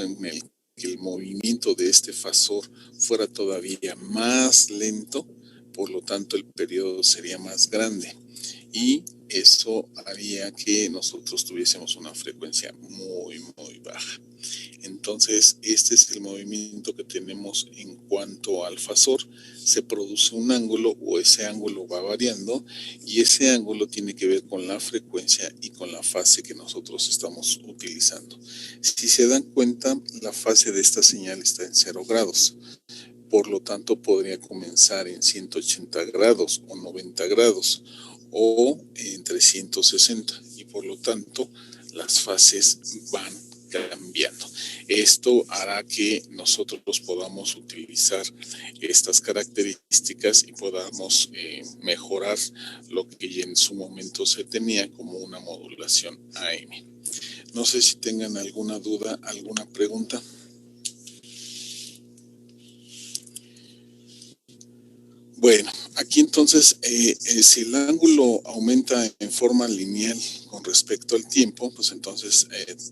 en el que el movimiento de este fasor fuera todavía más lento, por lo tanto el periodo sería más grande y eso haría que nosotros tuviésemos una frecuencia muy baja. Entonces, este es el movimiento que tenemos en cuanto al fasor. Se produce un ángulo o ese ángulo va variando y ese ángulo tiene que ver con la frecuencia y con la fase que nosotros estamos utilizando. Si se dan cuenta, la fase de esta señal está en 0 grados. Por lo tanto, podría comenzar en 180 grados o 90 grados o en 360 y por lo tanto las fases van cambiando. Esto hará que nosotros podamos utilizar estas características y podamos mejorar lo que ya en su momento se tenía como una modulación AM. No sé si tengan alguna duda, alguna pregunta. Bueno, aquí entonces, si el ángulo aumenta en forma lineal con respecto al tiempo, pues entonces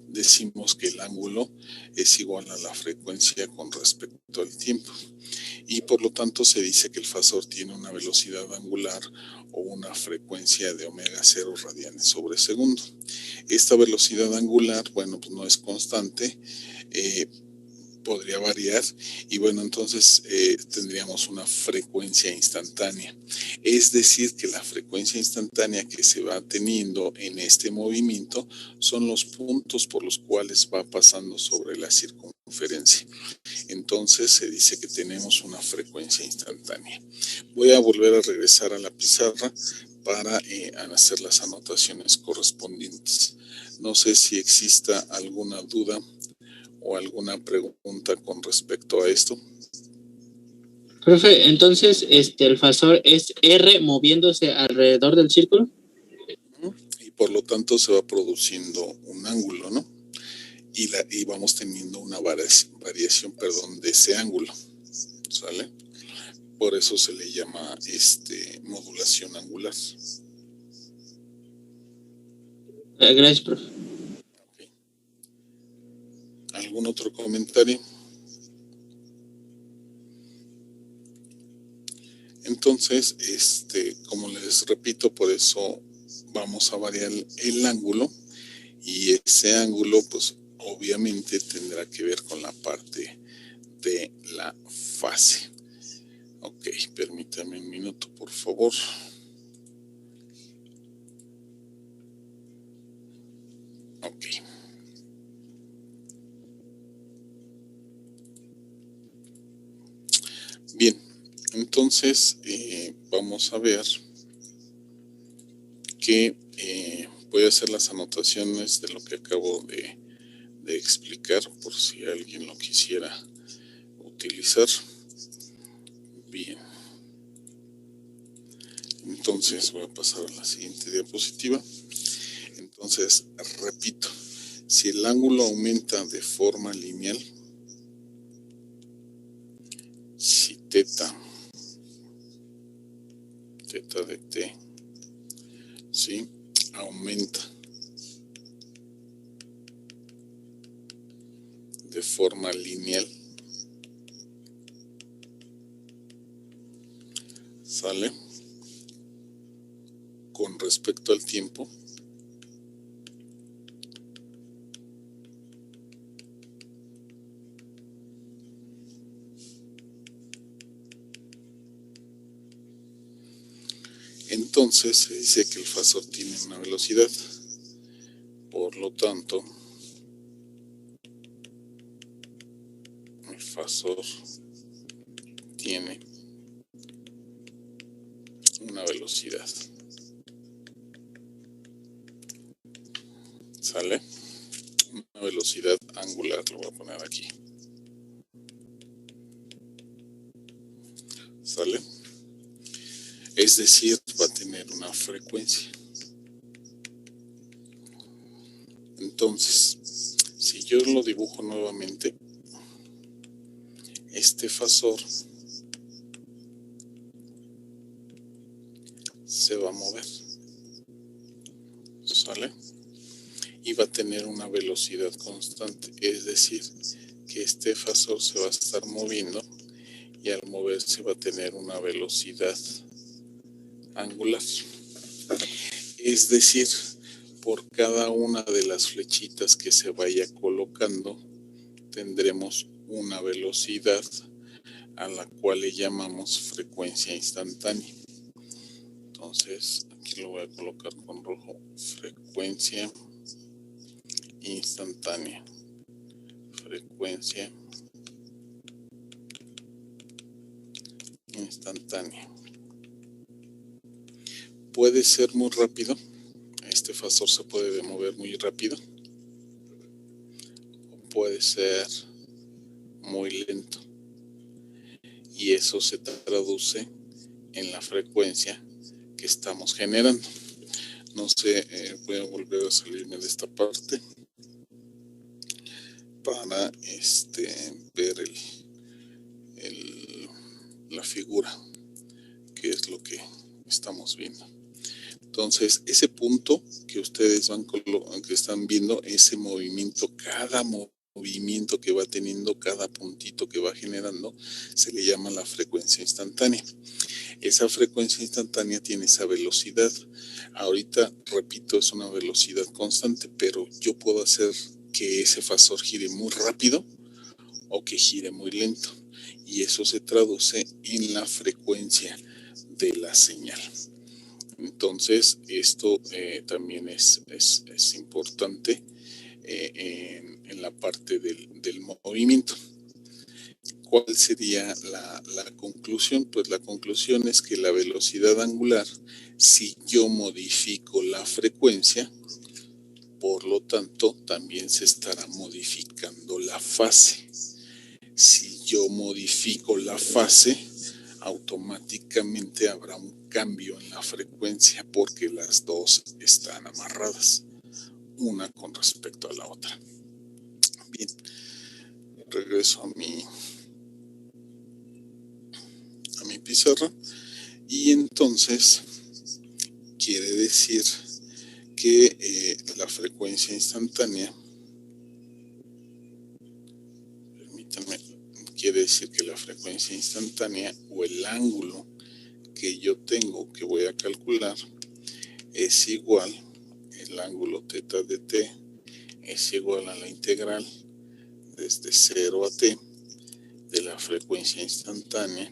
decimos que el ángulo es igual a la frecuencia con respecto al tiempo. Y por lo tanto se dice que el fasor tiene una velocidad angular o una frecuencia de omega 0 radianes sobre segundo. Esta velocidad angular, bueno, pues no es constante, podría variar y bueno, entonces tendríamos una frecuencia instantánea. Es decir, que la frecuencia instantánea que se va teniendo en este movimiento son los puntos por los cuales va pasando sobre la circunferencia. Entonces se dice que tenemos una frecuencia instantánea. Voy a volver a regresar a la pizarra para hacer las anotaciones correspondientes. No sé si exista alguna duda o alguna pregunta con respecto a esto. Profe, entonces el fasor es R moviéndose alrededor del círculo. Y por lo tanto se va produciendo un ángulo, ¿no? Y vamos teniendo una variación, de ese ángulo, ¿sale? Por eso se le llama modulación angular. Gracias, profe. Okay. ¿Algún otro comentario? Entonces, como les repito, por eso vamos a variar el ángulo y ese ángulo, pues obviamente tendrá que ver con la parte de la fase. Ok, permítame un minuto, por favor. Ok. Bien, entonces vamos a ver que voy a hacer las anotaciones de lo que acabo de explicar por si alguien lo quisiera utilizar. Bien. Entonces voy a pasar a la siguiente diapositiva. Entonces, repito, si el ángulo aumenta de forma lineal, si teta de t, ¿sí?, aumenta de forma lineal, ¿sale?, con respecto al tiempo, entonces se dice que el fasor tiene una velocidad. Por lo tanto, el fasor tiene una velocidad. ¿Sale? Una velocidad angular, lo voy a poner aquí. ¿Sale? Es decir, va a tener una frecuencia. Entonces, si yo lo dibujo nuevamente, este fasor se va a mover, ¿sale? Y va a tener una velocidad constante, es decir, que este fasor se va a estar moviendo y al moverse va a tener una velocidad angular. Es decir, por cada una de las flechitas que se vaya colocando, tendremos una velocidad a la cual le llamamos frecuencia instantánea. Entonces, aquí lo voy a colocar con rojo, frecuencia instantánea. Frecuencia instantánea. Puede ser muy rápido, este fasor se puede mover muy rápido, o puede ser muy lento, y eso se traduce en la frecuencia que estamos generando. No sé, voy a volver a salirme de esta parte para ver la figura, que es lo que estamos viendo. Entonces, ese punto que ustedes que están viendo, ese movimiento, cada movimiento que va teniendo, cada puntito que va generando, se le llama la frecuencia instantánea. Esa frecuencia instantánea tiene esa velocidad. Ahorita, repito, es una velocidad constante, pero yo puedo hacer que ese fasor gire muy rápido o que gire muy lento. Y eso se traduce en la frecuencia de la señal. Entonces, esto también es importante en la parte del movimiento. ¿Cuál sería la conclusión? Pues la conclusión es que la velocidad angular, si yo modifico la frecuencia, por lo tanto, también se estará modificando la fase. Si yo modifico la fase, automáticamente habrá un cambio en la frecuencia porque las dos están amarradas, una con respecto a la otra. Bien, regreso a mi pizarra y entonces quiere decir que la frecuencia instantánea, permítanme, quiere decir que la frecuencia instantánea o el ángulo que yo tengo que voy a calcular es igual, el ángulo θ de t es igual a la integral desde 0 a t de la frecuencia instantánea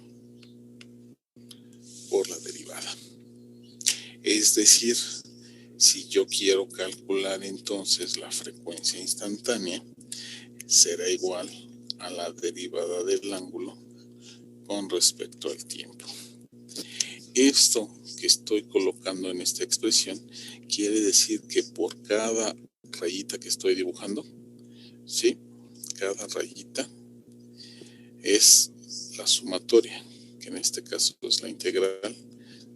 por la derivada. Es decir, si yo quiero calcular entonces la frecuencia instantánea, será igual a la derivada del ángulo con respecto al tiempo. Esto que estoy colocando en esta expresión quiere decir que por cada rayita que estoy dibujando, ¿sí? Cada rayita es la sumatoria, que en este caso es la integral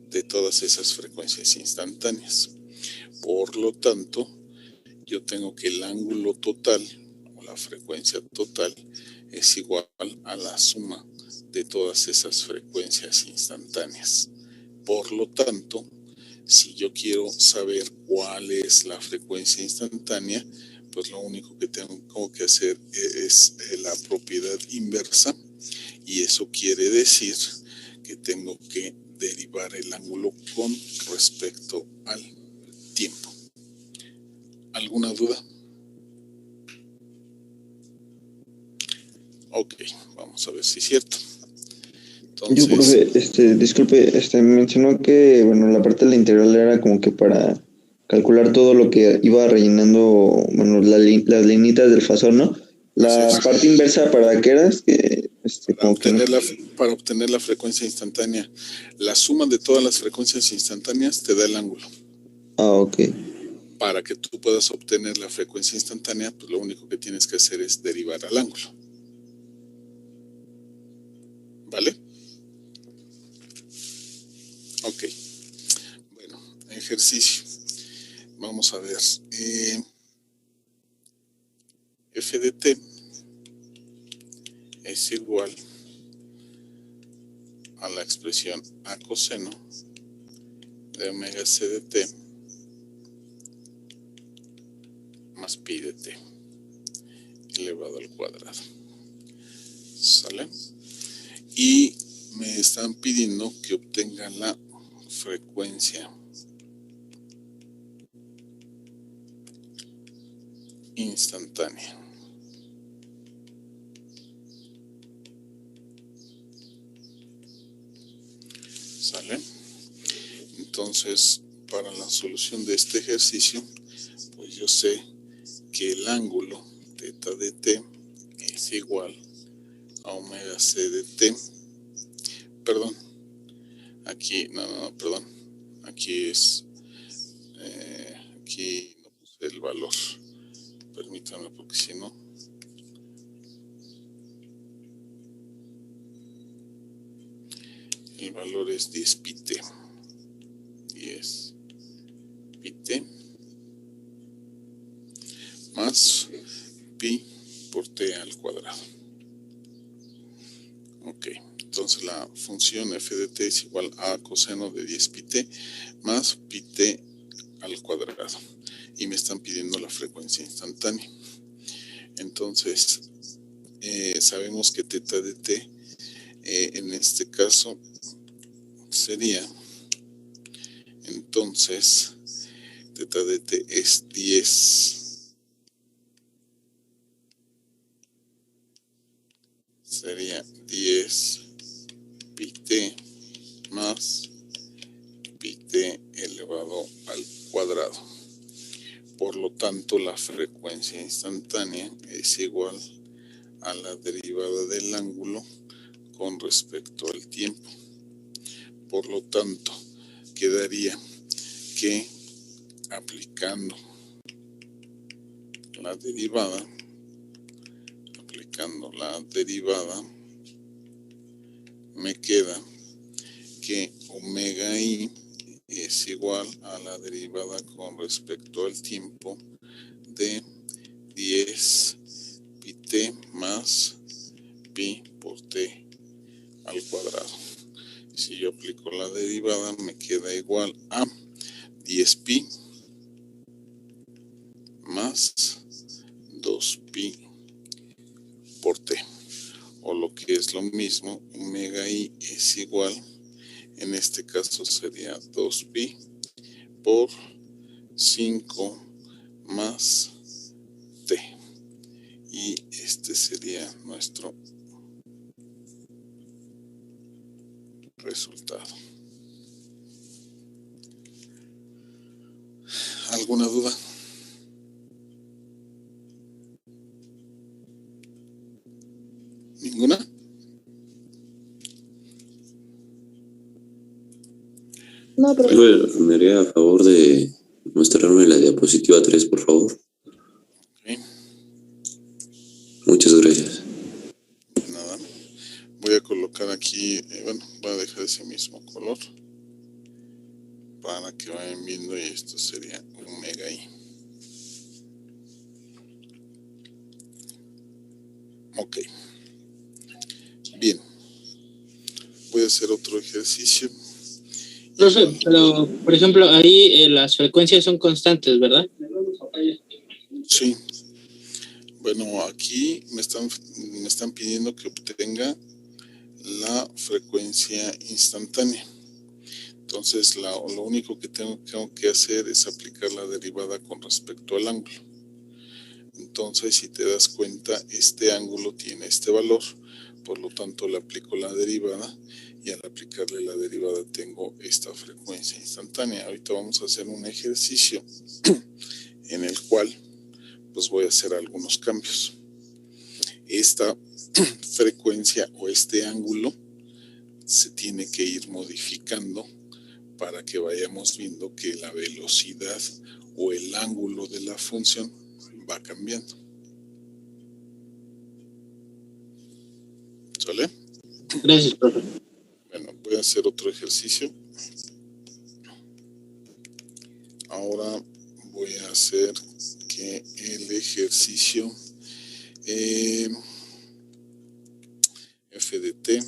de todas esas frecuencias instantáneas. Por lo tanto, yo tengo que el ángulo total o la frecuencia total es igual a la suma de todas esas frecuencias instantáneas. Por lo tanto, si yo quiero saber cuál es la frecuencia instantánea, pues lo único que tengo que hacer es la propiedad inversa, y eso quiere decir que tengo que derivar el ángulo con respecto al tiempo. ¿Alguna duda? Ok, vamos a ver si es cierto. Entonces, yo, profe, disculpe, mencionó que, bueno, la parte de la integral era como que para calcular todo lo que iba rellenando, bueno, las linitas del fasor, ¿no? La parte inversa, ¿para qué era? Para obtener la frecuencia instantánea. La suma de todas las frecuencias instantáneas te da el ángulo. Ah, ok. Para que tú puedas obtener la frecuencia instantánea, pues lo único que tienes que hacer es derivar al ángulo. ¿Vale? Ok. Bueno, ejercicio. Vamos a ver. F de t es igual a la expresión a coseno de omega c de t más pi de t elevado al cuadrado. ¿Sale? Y me están pidiendo que obtenga la frecuencia instantánea. ¿Sale? Entonces, para la solución de este ejercicio, pues yo sé que el ángulo θ de t es igual a omega c de t. Perdón, aquí, perdón, aquí es, aquí no puse el valor, permítanme porque si no, el valor es 10 pi t, 10 pi t más pi por t al cuadrado. Ok, entonces la función f de t es igual a coseno de 10 pi t más pi t al cuadrado. Y me están pidiendo la frecuencia instantánea. Entonces, sabemos que θ de t, en este caso, sería, entonces, θ de t es 10. Sería 10 pi t más pi t elevado al cuadrado. Por lo tanto, la frecuencia instantánea es igual a la derivada del ángulo con respecto al tiempo. Por lo tanto, quedaría que aplicando la derivada, me queda que omega i es igual a la derivada con respecto al tiempo de 10 pi t más pi por t al cuadrado. Si yo aplico la derivada, me queda igual a 10 pi más 2 pi por t, o lo que es lo mismo, omega i es igual, en este caso sería 2 pi por 5 más t, y este sería nuestro resultado. ¿Alguna duda? ¿Ninguna? No, pero me haría a favor de mostrarme la diapositiva 3, por favor. Okay. Muchas gracias. Nada. Voy a colocar aquí, bueno, voy a dejar ese mismo color para que vayan viendo, y esto sería omega i. Ok. Bien. Voy a hacer otro ejercicio. Profe, pero, por ejemplo, ahí las frecuencias son constantes, ¿verdad? Sí. Bueno, aquí me están pidiendo que obtenga la frecuencia instantánea. Entonces, lo único que tengo que hacer es aplicar la derivada con respecto al ángulo. Entonces, si te das cuenta, este ángulo tiene este valor, por lo tanto le aplico la derivada, y al aplicarle la derivada tengo esta frecuencia instantánea. Ahorita vamos a hacer un ejercicio en el cual pues voy a hacer algunos cambios. Esta frecuencia o este ángulo se tiene que ir modificando para que vayamos viendo que la velocidad o el ángulo de la función va cambiando. ¿Sale? Gracias, profe. Bueno, voy a hacer otro ejercicio. Ahora voy a hacer que el ejercicio f de t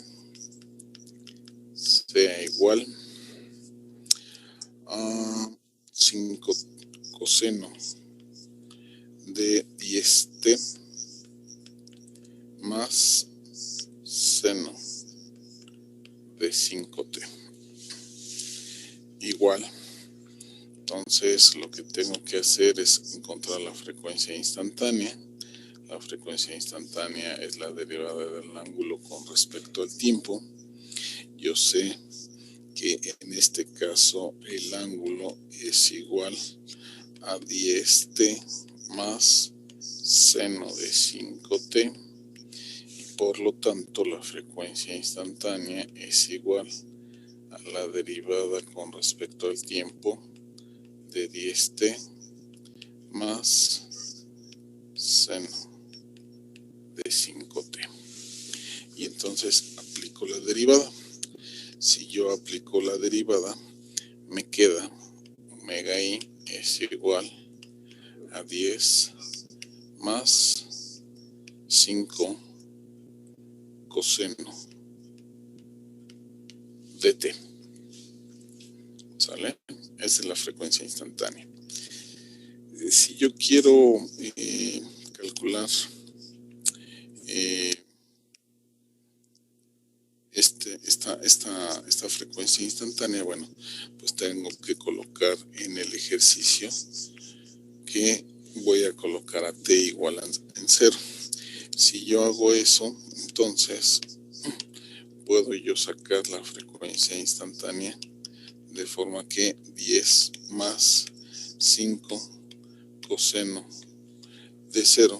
sea igual a 5 coseno de 10t más seno de 5t. Igual. Entonces lo que tengo que hacer es encontrar la frecuencia instantánea. La frecuencia instantánea es la derivada del ángulo con respecto al tiempo. Yo sé que en este caso el ángulo es igual a 10t más seno de 5t, y por lo tanto la frecuencia instantánea es igual a la derivada con respecto al tiempo de 10t más seno de 5t. Y entonces aplico la derivada. Si yo aplico la derivada, me queda omega i es igual a 10 más 5 coseno de t. ¿Sale? Esa es la frecuencia instantánea. Si yo quiero calcular esta frecuencia instantánea, bueno, pues tengo que colocar en el ejercicio que voy a colocar a t igual en 0. Si yo hago eso, entonces puedo yo sacar la frecuencia instantánea de forma que 10 más 5 coseno de 0,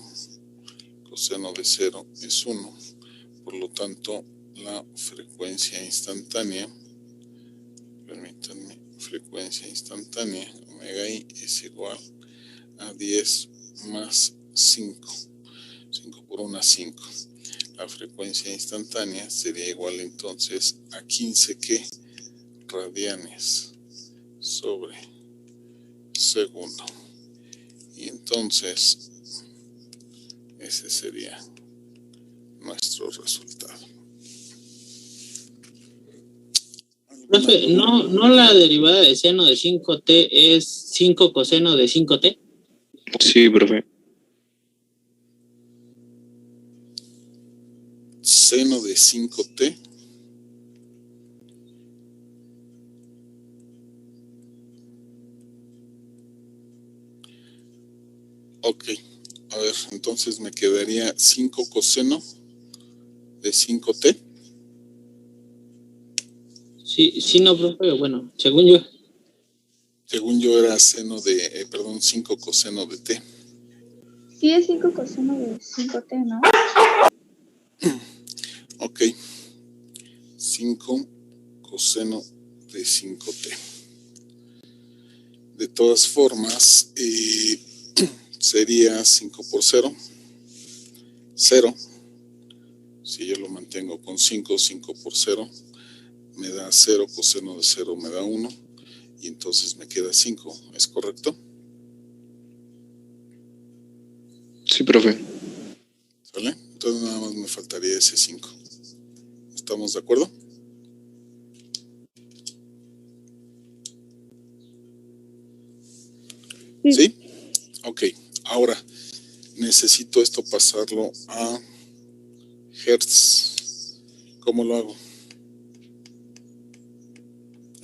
coseno de 0 es 1, por lo tanto la frecuencia instantánea, permítanme, frecuencia instantánea, omega i es igual a 10 más 5, 5 por 1, 5. La frecuencia instantánea sería igual entonces a 15 ¿qué? Radianes sobre segundo. Y entonces ese sería nuestro resultado. Profe, ¿no la derivada de seno de 5t es 5 coseno de 5t? Sí, profe. Seno de 5t. Ok, a ver, entonces me quedaría 5 coseno de 5t. Sí, no, profe, bueno, según yo. Según yo era seno de, 5 coseno de t. Sí, es 5 coseno de 5t, ¿no? Ok, 5 coseno de 5t. De todas formas, sería 5 por 0, 0. Si yo lo mantengo con 5, 5 por 0, me da 0, coseno de 0 me da 1, y entonces me queda 5, ¿es correcto? Sí, profe. ¿Sale? Entonces nada más me faltaría ese 5. ¿Estamos de acuerdo? ¿Sí? Ok, ahora necesito esto pasarlo a Hertz. ¿Cómo lo hago?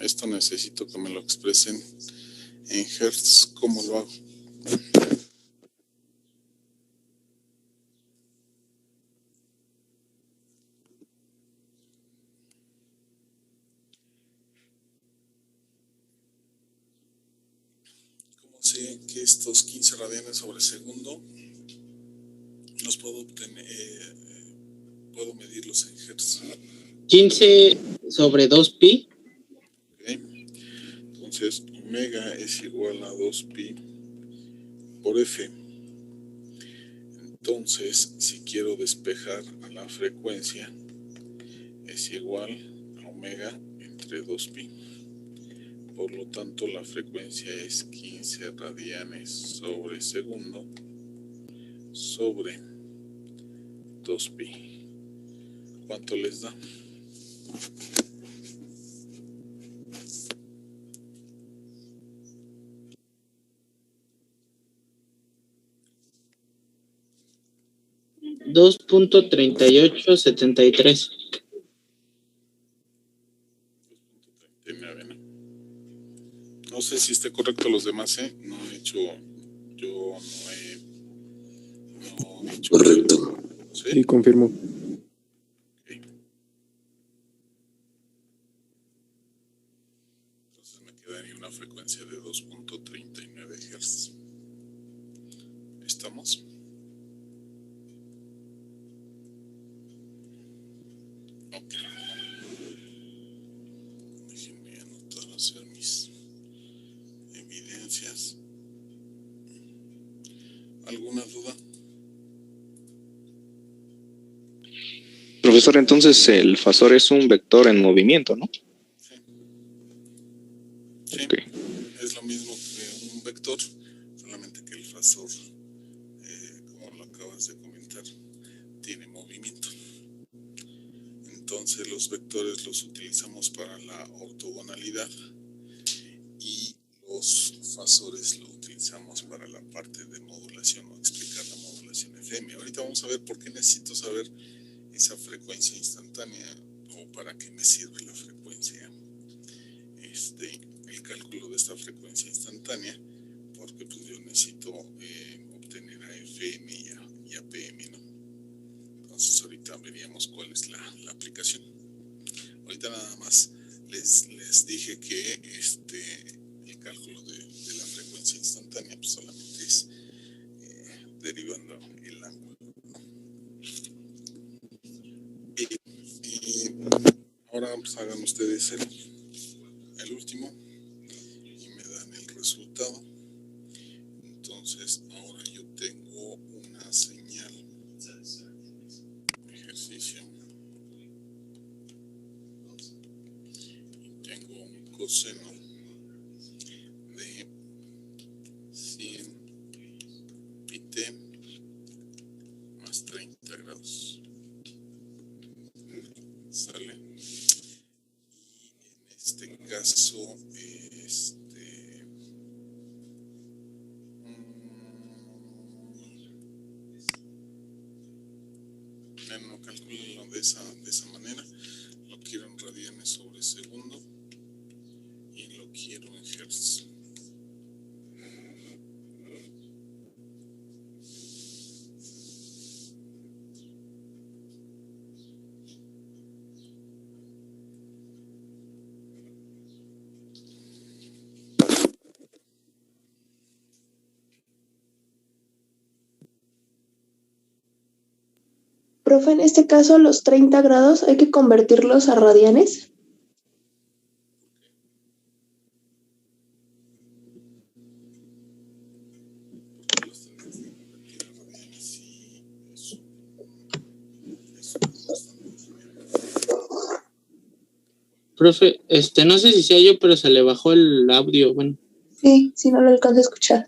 Esto necesito que me lo expresen en Hertz. ¿Cómo lo hago? ¿Cómo sé que estos 15 radianes sobre segundo los puedo obtener, puedo medirlos en Hertz? 15 sobre 2pi. Okay. Entonces, omega es igual a 2pi por f. Entonces, si quiero despejar a la frecuencia, es igual a omega entre 2pi. Por lo tanto, la frecuencia es 15 radianes sobre segundo sobre 2pi. ¿Cuánto les da? $2.3873. No sé si esté correcto los demás, no he hecho, yo no he hecho. Correcto. Sí, confirmo. Okay. Entonces me quedaría una frecuencia de 2.39 Hz. ¿Estamos? Ok. Déjenme anotar, hacer mis evidencias. ¿Alguna duda? Profesor, entonces el fasor es un vector en movimiento, ¿no? Sí. Sí. Okay. Es lo mismo que un vector, solamente que el fasor, como lo acabas de comentar, tiene movimiento. Entonces los vectores los utilizamos para la ortogonalidad y los fasores lo utilizamos para la parte de modulación o explicar la modulación FM. Ahorita vamos a ver por qué necesito saber esa frecuencia instantánea o para qué me sirve la frecuencia, el cálculo de esta frecuencia instantánea, porque pues yo necesito obtener a FM y a PM, ¿no? Entonces ahorita veríamos cuál es la aplicación. Ahorita nada más les dije que el cálculo de la frecuencia instantánea pues solamente es derivando el ángulo. Y ahora pues hagan ustedes el último y me dan el resultado. Entonces ahora yo tengo una señal ejercicio y tengo un coseno de 100 pi-t más 30 grados. Sale. Y en este caso, no calculo de esa manera. Lo quiero en radianes sobre segundo y lo quiero en hertz. Profe, en este caso los 30 grados hay que convertirlos a radianes. Profe, no sé si sea yo, pero se le bajó el audio, bueno. Sí, si no lo alcanzo a escuchar.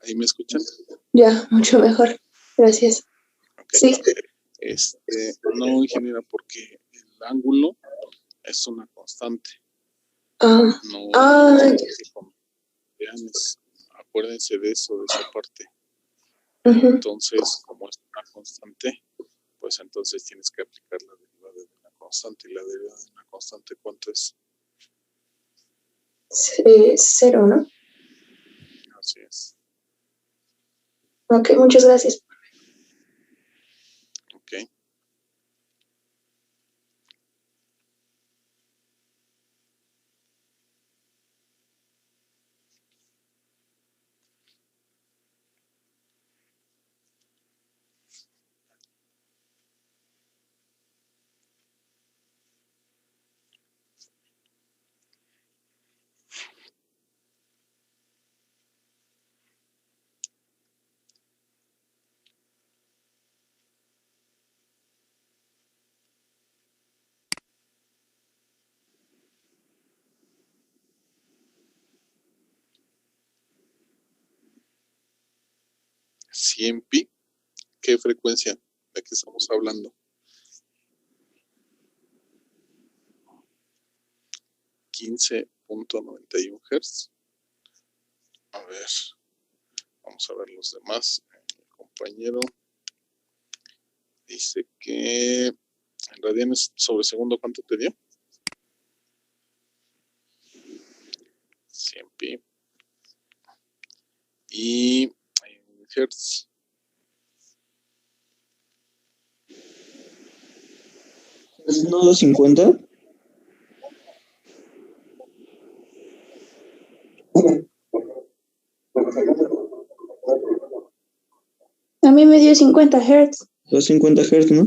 ¿Ahí me escuchan? Ya, mucho mejor. Gracias. Okay. Sí. No, ingeniera, porque el ángulo es una constante. No, acuérdense de eso, de esa parte. Entonces, como es una constante, pues entonces tienes que aplicar la derivada de una constante. ¿Y la derivada de una constante cuánto es? 0, ¿no? Así es. Ok, muchas gracias. Ok. ¿100 pi? ¿Qué frecuencia? ¿De qué estamos hablando? 15.91 Hz. A ver, vamos a ver los demás. Mi compañero dice que en radianes sobre segundo, ¿cuánto te dio? 100 pi. Y en Hertz. ¿No 250? A mí me dio 50 Hz. 250 Hz, ¿no?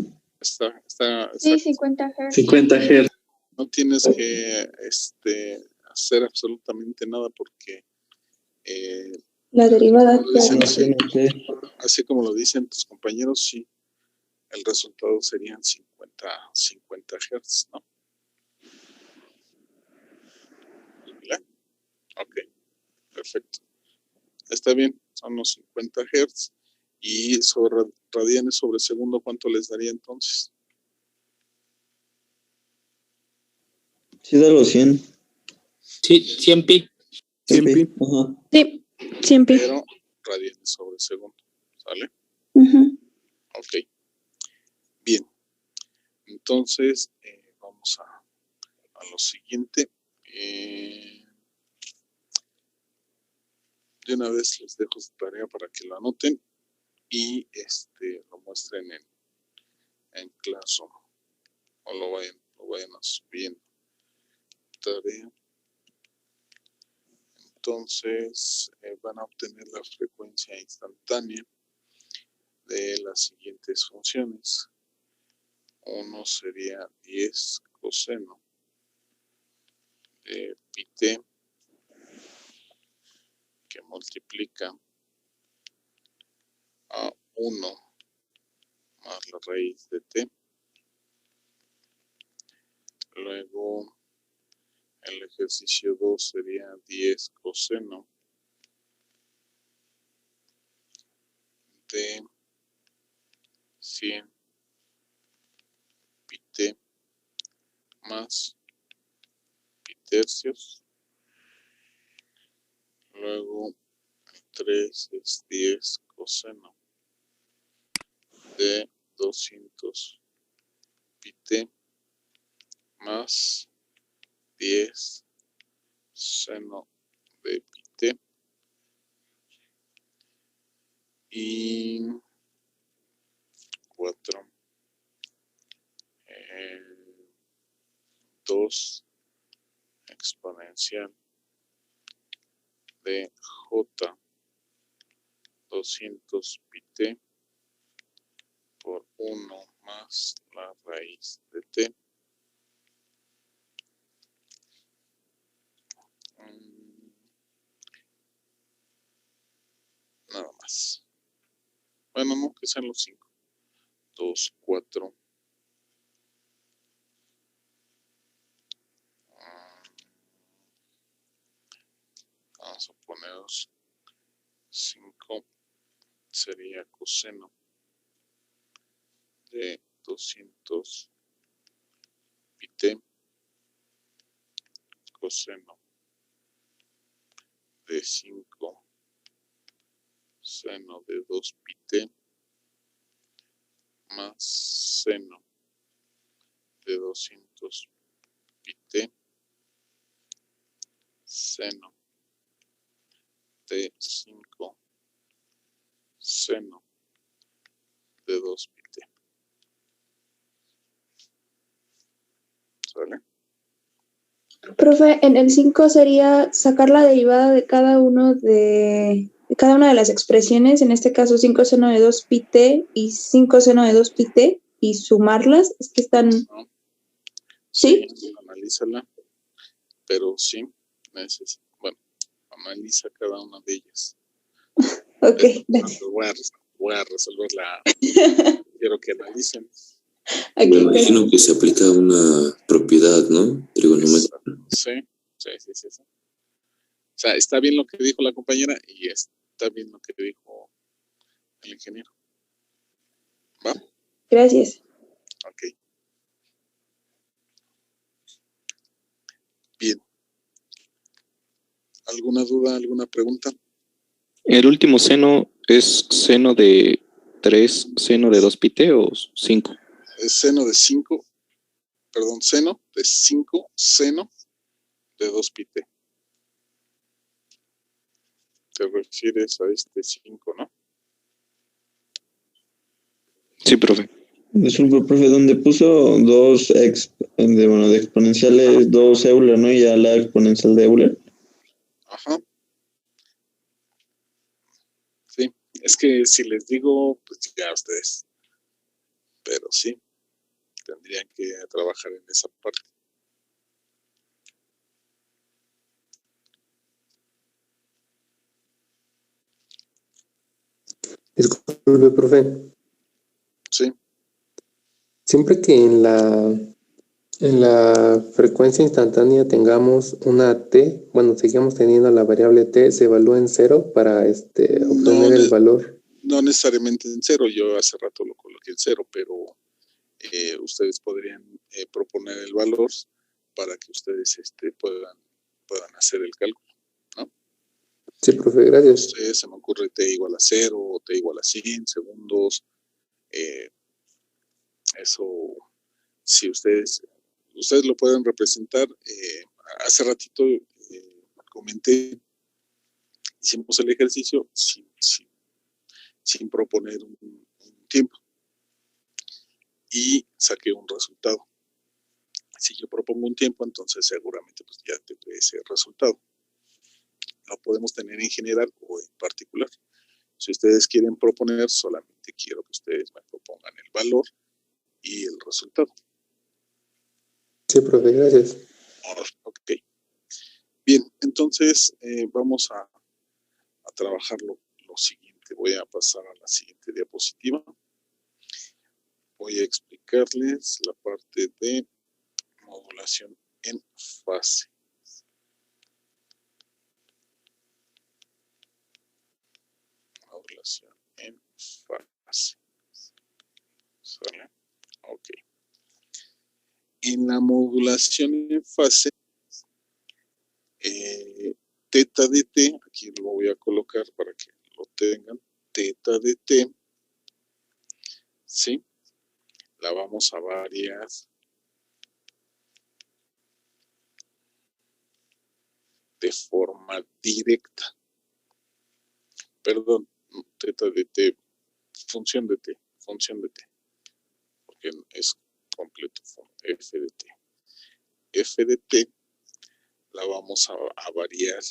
Sí, 50 Hz. 50 Hz. No tienes que hacer absolutamente nada porque La derivada. así como lo dicen tus compañeros, sí, el resultado serían 50 Hz, ¿no? ¿Ya? Ok, perfecto. Está bien, son los 50 Hz. Y sobre radianes sobre segundo, ¿cuánto les daría entonces? Sí, da los 100. Sí, 100 pi. 100 pi. Ajá. Sí, 100 pi. Pero radianes sobre segundo, ¿sale? Ok. Bien. Entonces, vamos a lo siguiente. De una vez les dejo su tarea para que lo anoten y lo muestren en Classroom o lo vayan subiendo. Tarea. Entonces van a obtener la frecuencia instantánea de las siguientes funciones. Uno sería 10 coseno de pi t, que multiplica a 1 más la raíz de t. Luego el ejercicio 2 sería 10 coseno de 100 pi t más pi tercios. Luego el 3 es 10 coseno de 200 pi t más 10 seno de pi t. Y 4 2 exponencial de j 200 pi t por 1 más la raíz de t. Nada más. Bueno, no, que sean los 5. 2, 4. Vamos a poner 5. Sería coseno de 200 pi t, coseno de 5 seno de 2 pi t más seno de 200 pi t seno de 5 seno de 2 pi t. ¿Sale? Profe, en el 5 sería sacar la derivada de cada una de las expresiones, en este caso 5 seno de 2 pi t y 5 seno de 2 pi t, y sumarlas. Es que están... No. ¿Sí? Analízala, pero sí, bueno, analiza cada una de ellas. Ok, gracias. Voy a resolverla. Quiero que analicen. Okay, me imagino que se aplica una propiedad, ¿no? Trigonométrica. Sí. O sea, está bien lo que dijo la compañera y está bien lo que dijo el ingeniero. ¿Va? Gracias. Ok. Bien. ¿Alguna duda, alguna pregunta? ¿El último seno es seno de 3, seno de 2 pi t o 5? Es seno de 5, perdón, seno de 5, seno de 2 pi t. Te refieres a este 5, ¿no? Sí, profe. Disculpe, profe, donde puso dos de exponenciales, dos Euler, ¿no? Y ya la exponencial de Euler. Ajá. Sí, es que si les digo, pues ya ustedes. Pero sí, tendrían que trabajar en esa parte. Disculpe, profe. Sí. Siempre que en la frecuencia instantánea tengamos una t, bueno, sigamos teniendo la variable t, se evalúa en 0 para obtener el valor. No necesariamente en 0, yo hace rato lo coloqué en 0, pero ustedes podrían proponer el valor para que ustedes puedan hacer el cálculo, ¿no? Sí, profe, gracias. No sé, se me ocurre t igual a 0 o t igual a 100 segundos. Eso, si ustedes lo pueden representar. Hace ratito comenté, hicimos el ejercicio sin proponer un tiempo y saqué un resultado. Si yo propongo un tiempo, entonces seguramente pues ya tendré ese resultado. Lo podemos tener en general o en particular. Si ustedes quieren proponer, solamente quiero que ustedes me propongan el valor y el resultado. Sí, profe, gracias. Ok. Bien, entonces vamos a trabajar lo siguiente. Voy a pasar a la siguiente diapositiva. Voy a explicarles la parte de modulación en fase. Modulación en fase. ¿Sale? Ok. En la modulación en fase, teta de t, aquí lo voy a colocar para que lo tengan, teta de t, ¿sí? La vamos a variar de forma directa. Perdón, teta de t, función de t, porque es completo, f de t. F de t la vamos a variar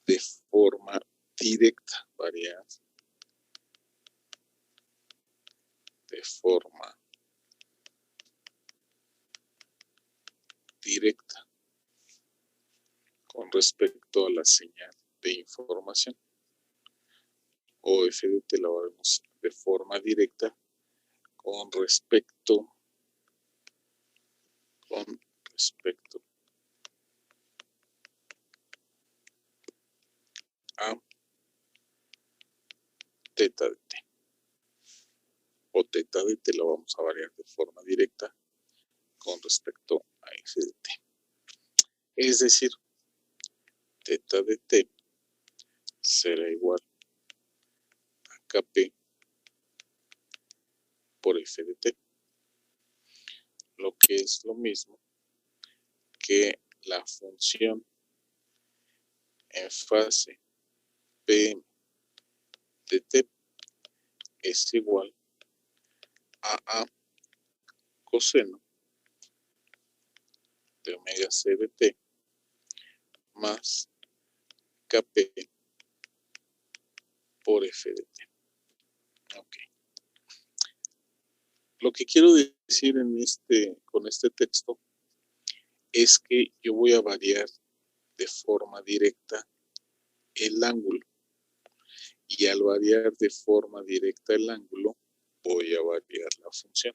de forma directa, de forma directa con respecto a la señal de información. O f de t la veremos de forma directa con respecto a teta de t. O teta de t la vamos a variar de forma directa con respecto a f de t. Es decir, teta de t será igual a kp por f de t, lo que es lo mismo que la función en fase Pm de t es igual a coseno de omega c de t más kp por f de t. Ok. Lo que quiero decir con este texto es que yo voy a variar de forma directa el ángulo. Y al variar de forma directa el ángulo, voy a variar la función.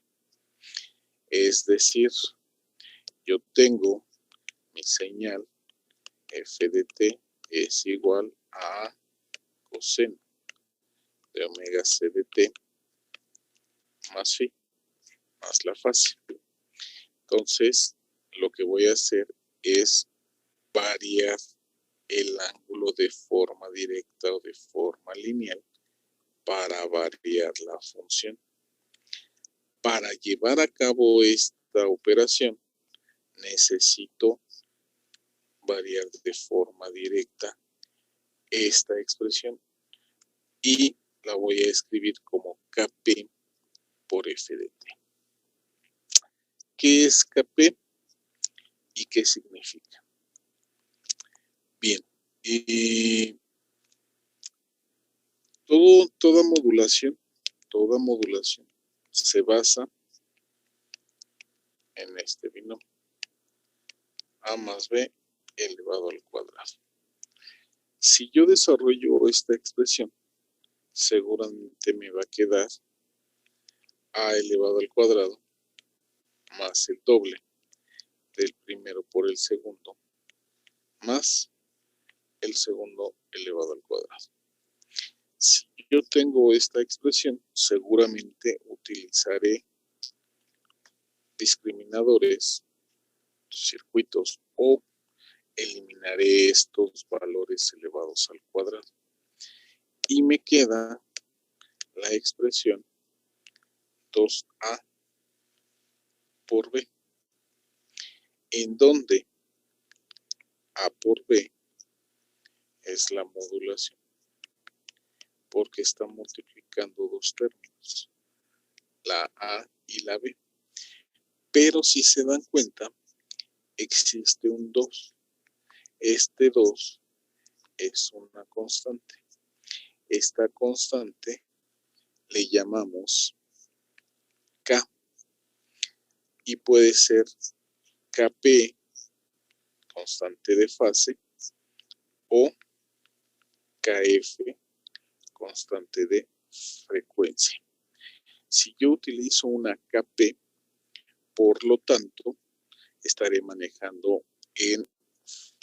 Es decir, yo tengo mi señal f de t es igual a coseno de omega c de t más phi, más la fase. Entonces, lo que voy a hacer es variar el ángulo de forma directa o de forma lineal para variar la función. Para llevar a cabo esta operación, necesito variar de forma directa esta expresión y la voy a escribir como Kp por f de t. ¿Qué es Kp y qué significa? Bien, toda modulación se basa en este binomio a más b elevado al cuadrado. Si yo desarrollo esta expresión, seguramente me va a quedar a elevado al cuadrado más el doble del primero por el segundo más el segundo elevado al cuadrado. Si yo tengo esta expresión, seguramente utilizaré discriminadores, circuitos, o eliminaré estos valores elevados al cuadrado. Y me queda la expresión 2a por b, en donde a por b es la modulación, porque está multiplicando dos términos, la a y la b. Pero si se dan cuenta, existe un 2. Este 2 es una constante. Esta constante le llamamos K y puede ser Kp, constante de fase, o Kf, constante de frecuencia. Si yo utilizo una Kp, por lo tanto, estaré manejando en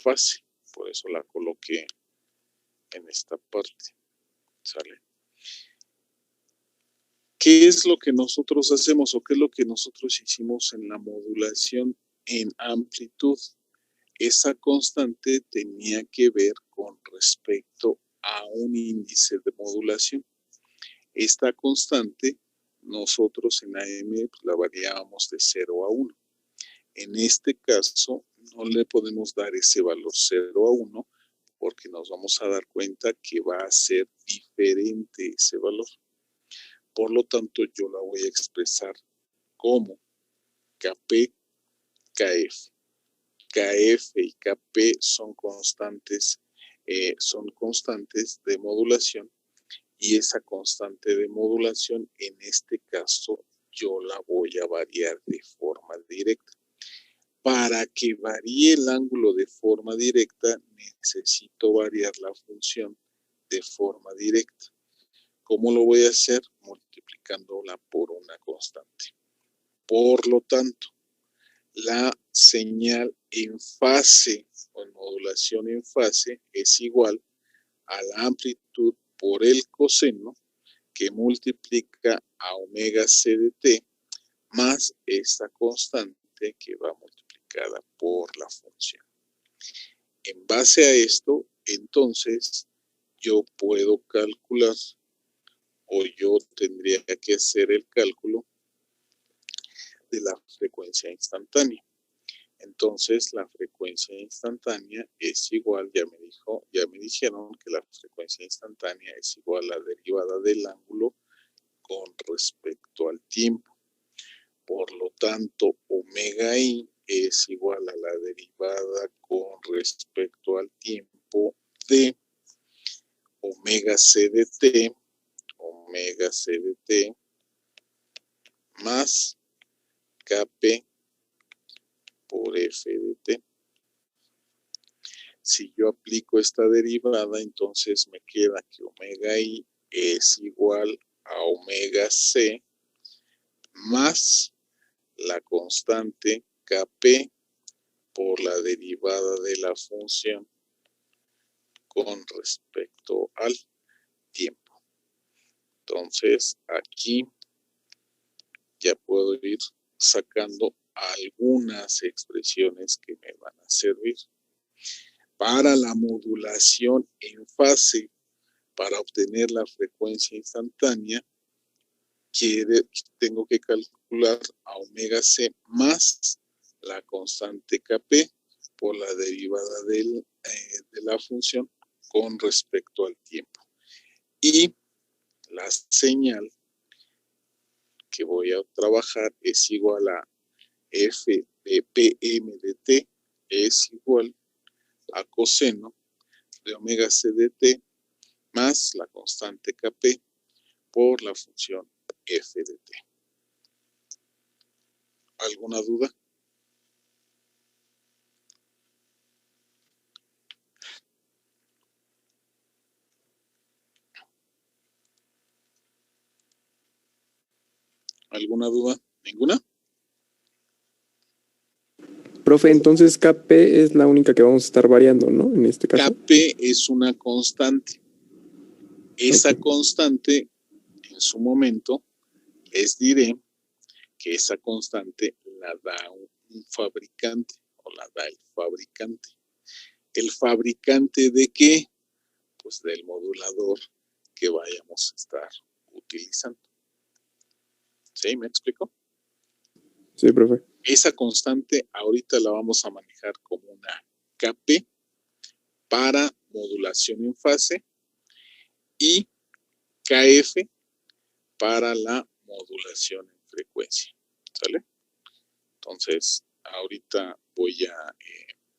fase. Por eso la coloqué en esta parte. ¿Sale? ¿Qué es lo que nosotros hacemos o qué es lo que nosotros hicimos en la modulación en amplitud? Esa constante tenía que ver con respecto a un índice de modulación. Esta constante nosotros en AM pues, la variábamos de 0 a 1. En este caso no le podemos dar ese valor 0 a 1 porque nos vamos a dar cuenta que va a ser diferente ese valor. Por lo tanto, yo la voy a expresar como Kp, Kf. Kf y Kp son constantes de modulación, y esa constante de modulación, en este caso, yo la voy a variar de forma directa. Para que varíe el ángulo de forma directa, necesito variar la función de forma directa. ¿Cómo lo voy a hacer? Multiplicándola por una constante. Por lo tanto, la señal en fase o en modulación en fase es igual a la amplitud por el coseno que multiplica a omega c de t más esta constante que va multiplicada por la función. En base a esto, entonces, yo puedo calcular o yo tendría que hacer el cálculo de la frecuencia instantánea. Entonces, la frecuencia instantánea es igual, ya me dijeron que la frecuencia instantánea es igual a la derivada del ángulo con respecto al tiempo. Por lo tanto, omega i es igual a la derivada con respecto al tiempo de omega c de t más Kp por f de t. Si yo aplico esta derivada, entonces me queda que omega i es igual a omega c más la constante Kp por la derivada de la función con respecto al tiempo. Entonces, aquí ya puedo ir sacando algunas expresiones que me van a servir. para la modulación en fase para obtener la frecuencia instantánea, tengo que calcular a omega c más la constante Kp por la derivada de la función con respecto al tiempo. Y la señal que voy a trabajar es igual a f de pm de t es igual a coseno de omega c de t más la constante Kp por la función f de t. ¿Alguna duda? ¿Alguna duda? ¿Ninguna? Profe, entonces Kp es la única que vamos a estar variando, ¿no? En este caso. Kp es una constante. Esa constante, en su momento, les diré que esa constante la da un fabricante o la da el fabricante. ¿El fabricante de qué? Pues del modulador que vayamos a estar utilizando. ¿Sí? ¿Me explico? Sí, profe. Esa constante ahorita la vamos a manejar como una Kp para modulación en fase y Kf para la modulación en frecuencia. ¿Sale? Entonces, ahorita voy a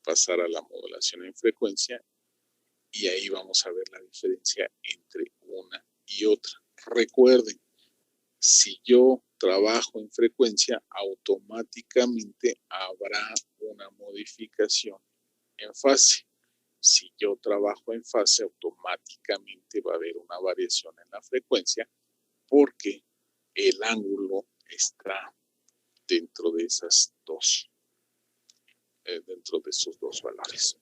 pasar a la modulación en frecuencia y ahí vamos a ver la diferencia entre una y otra. Recuerden, si yo trabajo en frecuencia, automáticamente habrá una modificación en fase. Si yo trabajo en fase, automáticamente va a haber una variación en la frecuencia porque el ángulo está dentro de esas dos, dentro de esos dos valores.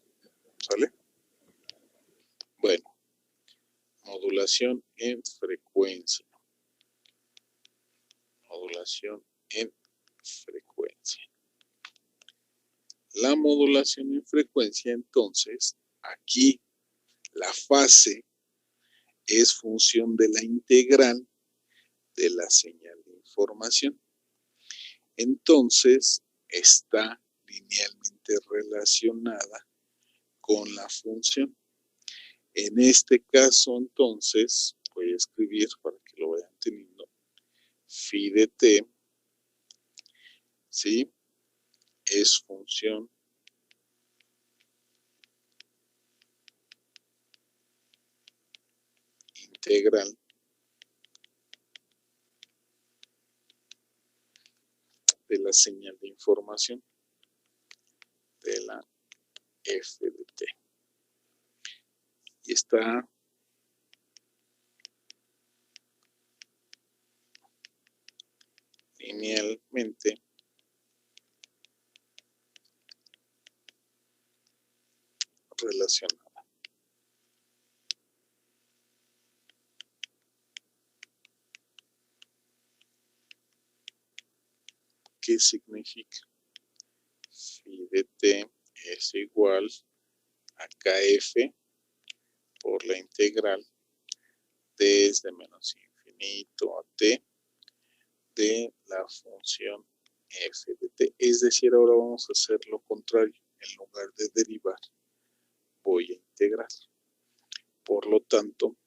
¿Sale? Bueno, modulación en frecuencia. Modulación en frecuencia. La modulación en frecuencia, entonces, aquí la fase es función de la integral de la señal de información. Entonces, está linealmente relacionada con la función. En este caso, entonces, voy a escribir para que lo vayan teniendo. Phi de t, ¿sí? Es función integral de la señal de información de la f de t. Y está linealmente relacionada. ¿Qué significa? Phi de t es igual a kf por la integral desde menos infinito a t de la función f de t. Es decir, ahora vamos a hacer lo contrario. En lugar de derivar, voy a integrar. Por lo tanto,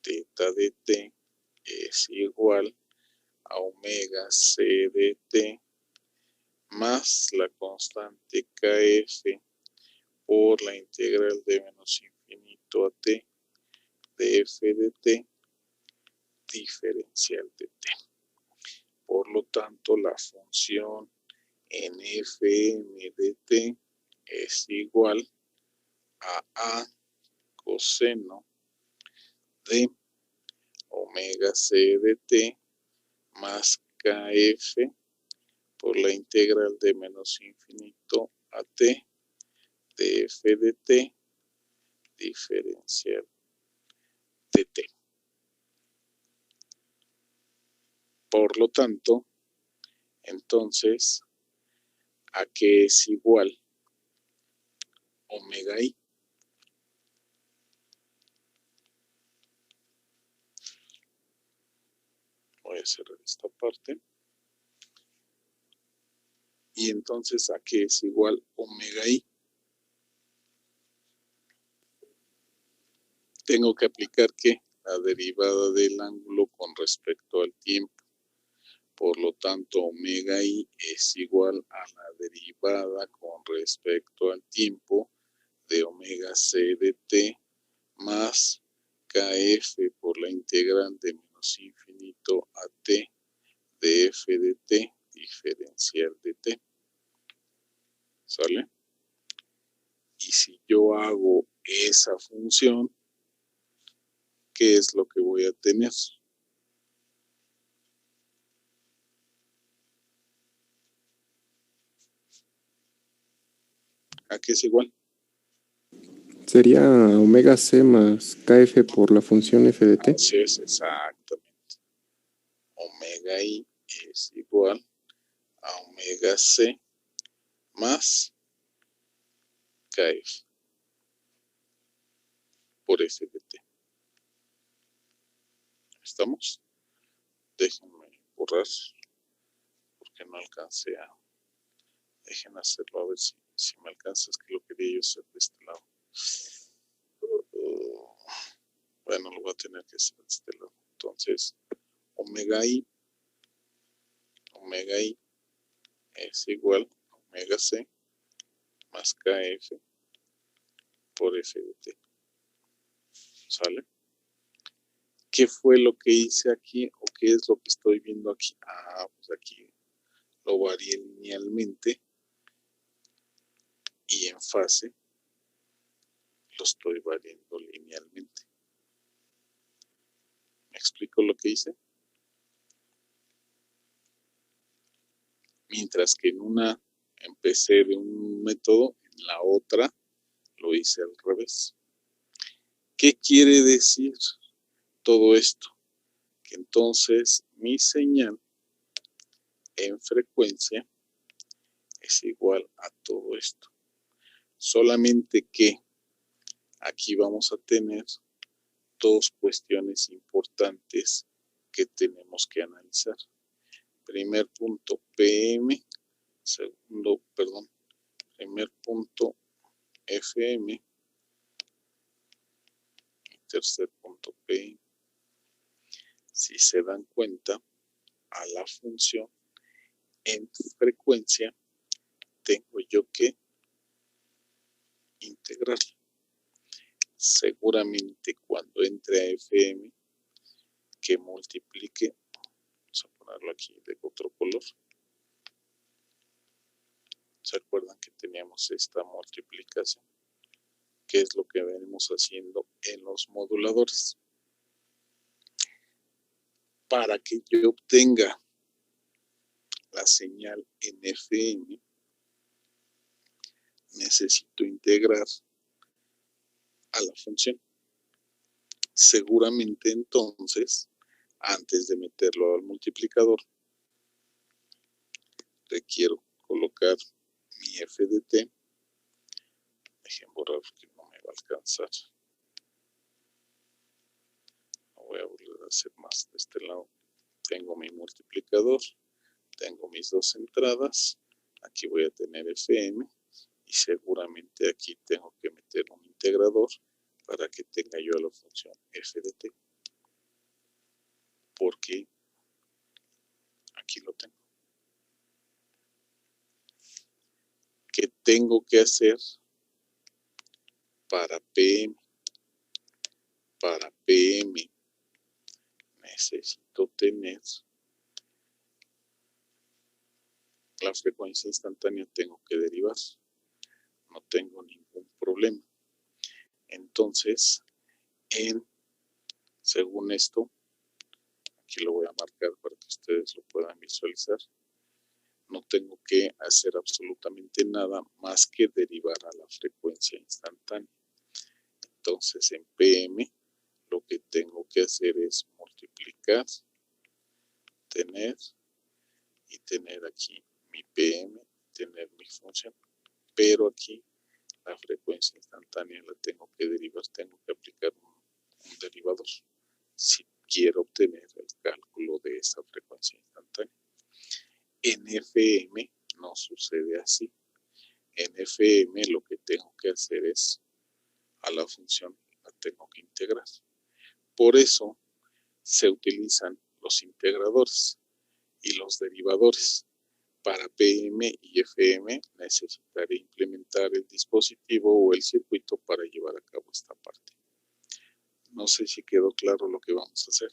teta de t es igual a omega c de t más la constante kf por la integral de menos infinito a t de f de t diferencial de t. Por lo tanto, la función en fm de t es igual a coseno de omega c de t más kf por la integral de menos infinito a t de f de t diferencial de t. Por lo tanto, entonces, ¿a qué es igual? Omega i. Voy a cerrar esta parte. Y entonces, ¿a qué es igual omega i? Tengo que aplicar, ¿qué? La derivada del ángulo con respecto al tiempo. Por lo tanto, omega i es igual a la derivada con respecto al tiempo de omega c de t más kf por la integral de menos infinito a t de f de t diferencial de t. ¿Sale? Y si yo hago esa función, ¿qué es lo que voy a tener? ¿A qué es igual? Sería omega c más kf por la función f de t. Así es, exactamente. Omega i es igual a omega c más kf por f de t. ¿Estamos? Déjenme borrar porque no alcancé a... Dejen hacerlo a ver si me alcanza. Es que lo quería yo hacer de este lado. Bueno, lo voy a tener que hacer de este lado. Entonces, omega i es igual a omega c más kf por f de t. ¿Sale? ¿Qué fue lo que hice aquí o qué es lo que estoy viendo aquí? Ah, pues aquí lo varié linealmente y en fase lo estoy variando linealmente. ¿Me explico lo que hice? Mientras que en una empecé de un método, en la otra lo hice al revés. ¿Qué quiere decir todo esto? Que entonces mi señal en frecuencia es igual a todo esto. Solamente que aquí vamos a tener dos cuestiones importantes que tenemos que analizar. Primer punto PM, primer punto FM y tercer punto PM. Si se dan cuenta, a la función en frecuencia tengo yo que integrarla. Seguramente cuando entre a FM, que multiplique, vamos a ponerlo aquí de otro color. ¿Se acuerdan que teníamos esta multiplicación? ¿Qué es lo que venimos haciendo en los moduladores? Para que yo obtenga la señal en FM, necesito integrar a la función. Seguramente entonces, antes de meterlo al multiplicador, requiero colocar mi f de t. Dejen borrar porque no me va a alcanzar. Lo voy a volver a hacer más de este lado. Tengo mi multiplicador, tengo mis dos entradas. Aquí voy a tener fm y seguramente aquí tengo que meter un integrador para que tenga yo la función f de t. Porque aquí lo tengo. ¿Qué tengo que hacer para PM? Para PM necesito tener la frecuencia instantánea, tengo que derivar. No tengo ningún problema. Entonces, según esto, aquí lo voy a marcar para que ustedes lo puedan visualizar. No tengo que hacer absolutamente nada más que derivar a la frecuencia instantánea. Entonces, en PM, lo que tengo que hacer es multiplicar, tener y tener aquí mi PM, tener mi función. Pero aquí la frecuencia instantánea la tengo que derivar, tengo que aplicar un derivador. Si quiero obtener el cálculo de esa frecuencia instantánea. En FM no sucede así. En FM lo que tengo que hacer es, a la función la tengo que integrar. Por eso se utilizan los integradores y los derivadores. Para PM y FM necesitaré implementar el dispositivo o el circuito para llevar a cabo esta parte. No sé si quedó claro lo que vamos a hacer.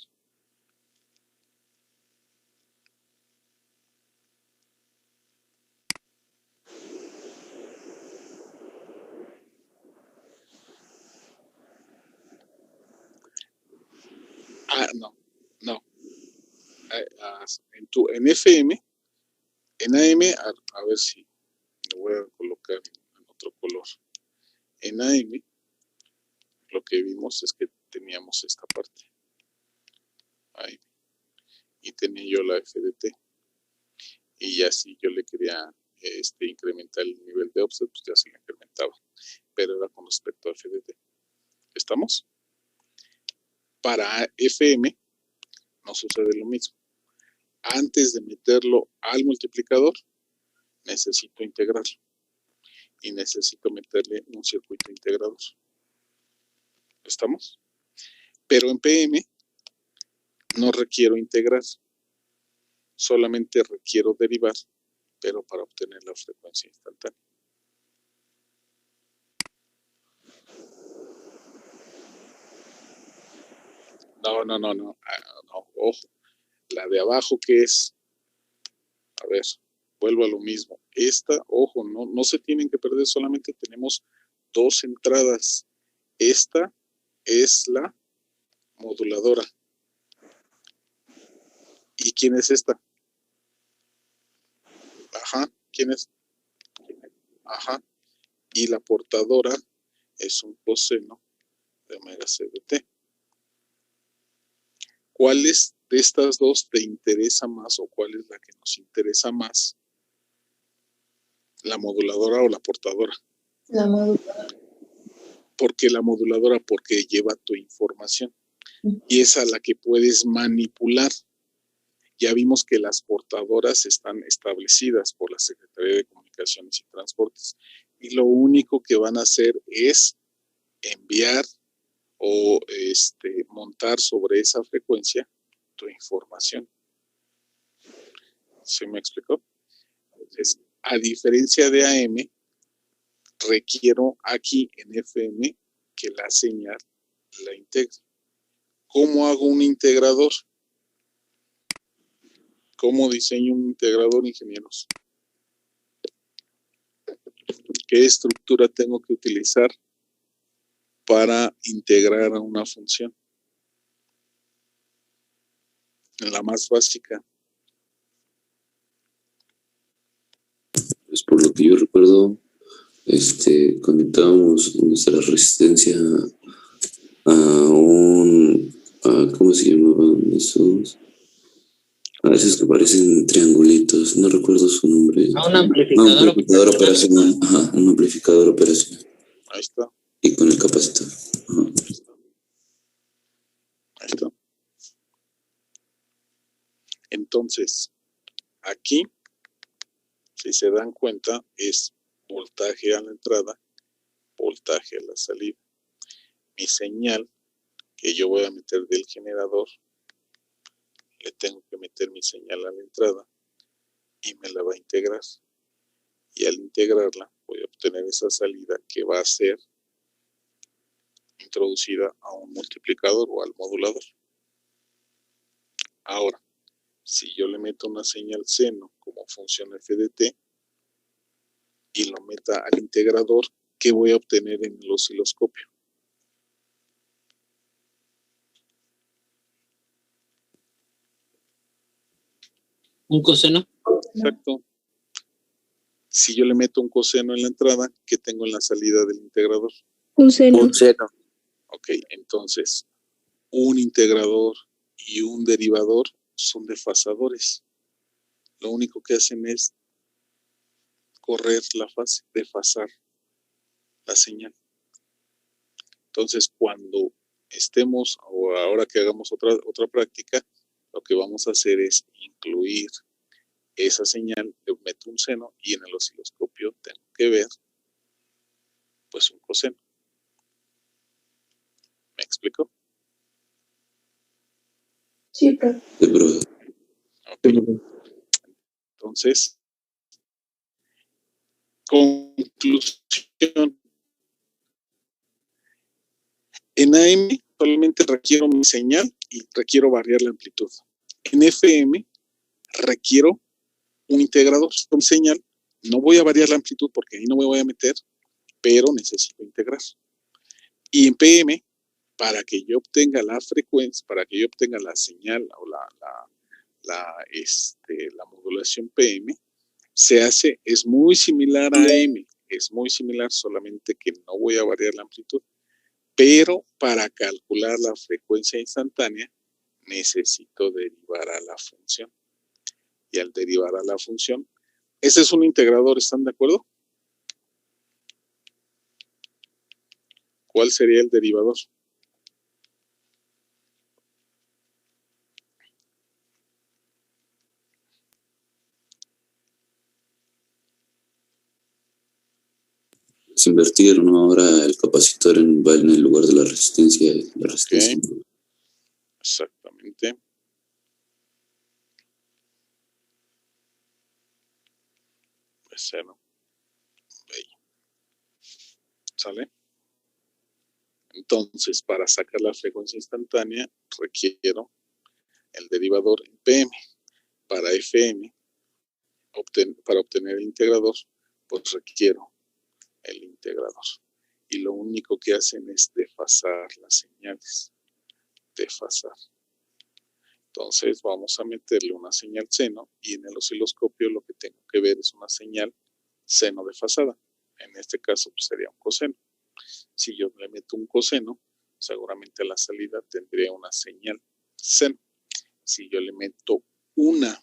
No. En FM, en AM, a ver si lo voy a colocar en otro color. En AM, lo que vimos es que teníamos esta parte. Ahí. Y tenía yo la FDT. Y ya si yo le quería incrementar el nivel de offset, pues ya se le incrementaba. Pero era con respecto a FDT. ¿Estamos? Para FM no sucede lo mismo. Antes de meterlo al multiplicador, necesito integrarlo. Y necesito meterle un circuito integrador. ¿Estamos? Pero en PM no requiero integrar. Solamente requiero derivar, pero para obtener la frecuencia instantánea. No, ojo. La de abajo, que es, a ver, vuelvo a lo mismo. Esta, ojo, no se tienen que perder, solamente tenemos dos entradas. Esta es la moduladora. ¿Y quién es esta? Ajá, ¿quién es? Ajá. Y la portadora es un coseno de omega CDT. ¿Cuáles de estas dos te interesa más o cuál es la que nos interesa más? ¿La moduladora o la portadora? La moduladora. ¿Por qué la moduladora? Porque lleva tu información y es a la que puedes manipular. Ya vimos que las portadoras están establecidas por la Secretaría de Comunicaciones y Transportes y lo único que van a hacer es enviar o montar sobre esa frecuencia tu información. ¿Se me explicó? Entonces, a diferencia de AM, requiero aquí en FM que la señal la integre. ¿Cómo hago un integrador? ¿Cómo diseño un integrador, ingenieros? ¿Qué estructura tengo que utilizar para integrar a una función? La más básica. Pues por lo que yo recuerdo, conectábamos nuestra resistencia ¿cómo se llamaban esos? A veces que parecen triangulitos, no recuerdo su nombre. A un amplificador. Un amplificador operacional. Ajá, un amplificador operacional. Ahí está. Y con el capacitor. Ajá. Ahí está. Entonces, aquí, si se dan cuenta, es voltaje a la entrada, voltaje a la salida. Mi señal que yo voy a meter del generador, le tengo que meter mi señal a la entrada y me la va a integrar. Y al integrarla voy a obtener esa salida que va a ser introducida a un multiplicador o al modulador. Ahora, si yo le meto una señal seno como función FDT y lo meta al integrador, ¿qué voy a obtener en el osciloscopio? ¿Un coseno? Exacto. Si yo le meto un coseno en la entrada, ¿qué tengo en la salida del integrador? Un seno. Un seno. Ok, entonces, un integrador y un derivador son desfasadores. Lo único que hacen es correr la fase, desfasar la señal. Entonces, cuando estemos, o ahora que hagamos otra práctica, lo que vamos a hacer es incluir esa señal, le meto un seno y en el osciloscopio tengo que ver pues un coseno. ¿Me explico? Sí, profe. Okay. Entonces, conclusión. En AM solamente requiero mi señal y requiero variar la amplitud. En FM requiero un integrador con señal. No voy a variar la amplitud porque ahí no me voy a meter, pero necesito integrar. Y en PM, para que yo obtenga la frecuencia, para que yo obtenga la señal o la modulación PM, es muy similar a AM, es muy similar, solamente que no voy a variar la amplitud. Pero para calcular la frecuencia instantánea, necesito derivar a la función. Y al derivar a la función, ese es un integrador, ¿están de acuerdo? ¿Cuál sería el derivador? Es invertir, ¿no? Ahora el capacitor va en el lugar de la resistencia. Okay. Exactamente. Pues cero. ¿Sale? Entonces, para sacar la frecuencia instantánea, requiero el derivador en PM. Para FM, para obtener el integrador, pues requiero el integrador. Y lo único que hacen es desfasar las señales. Desfasar. Entonces vamos a meterle una señal seno y en el osciloscopio lo que tengo que ver es una señal seno desfasada. En este caso pues, sería un coseno. Si yo le meto un coseno, seguramente a la salida tendría una señal seno. Si yo le meto una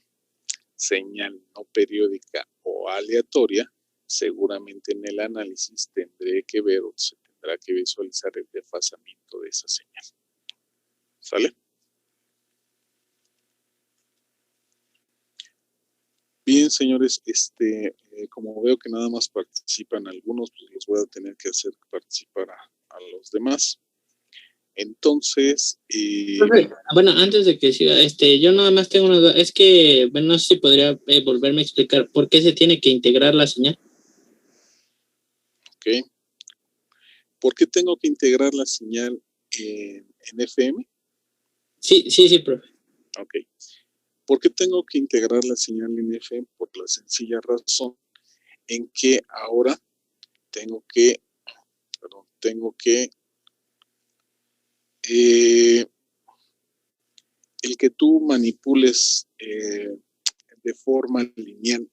señal no periódica o aleatoria, seguramente en el análisis tendré que ver o se tendrá que visualizar el desfasamiento de esa señal. ¿Sale? Bien, señores, como veo que nada más participan algunos, pues los voy a tener que hacer participar a los demás. Entonces, bueno, antes de que siga, yo nada más tengo una duda. Es que, bueno, no sé si podría volverme a explicar por qué se tiene que integrar la señal. Ok. ¿Por qué tengo que integrar la señal en FM? Sí, profe. Ok. ¿Por qué tengo que integrar la señal en FM? Por la sencilla razón en que ahora tengo que el que tú manipules de forma lineal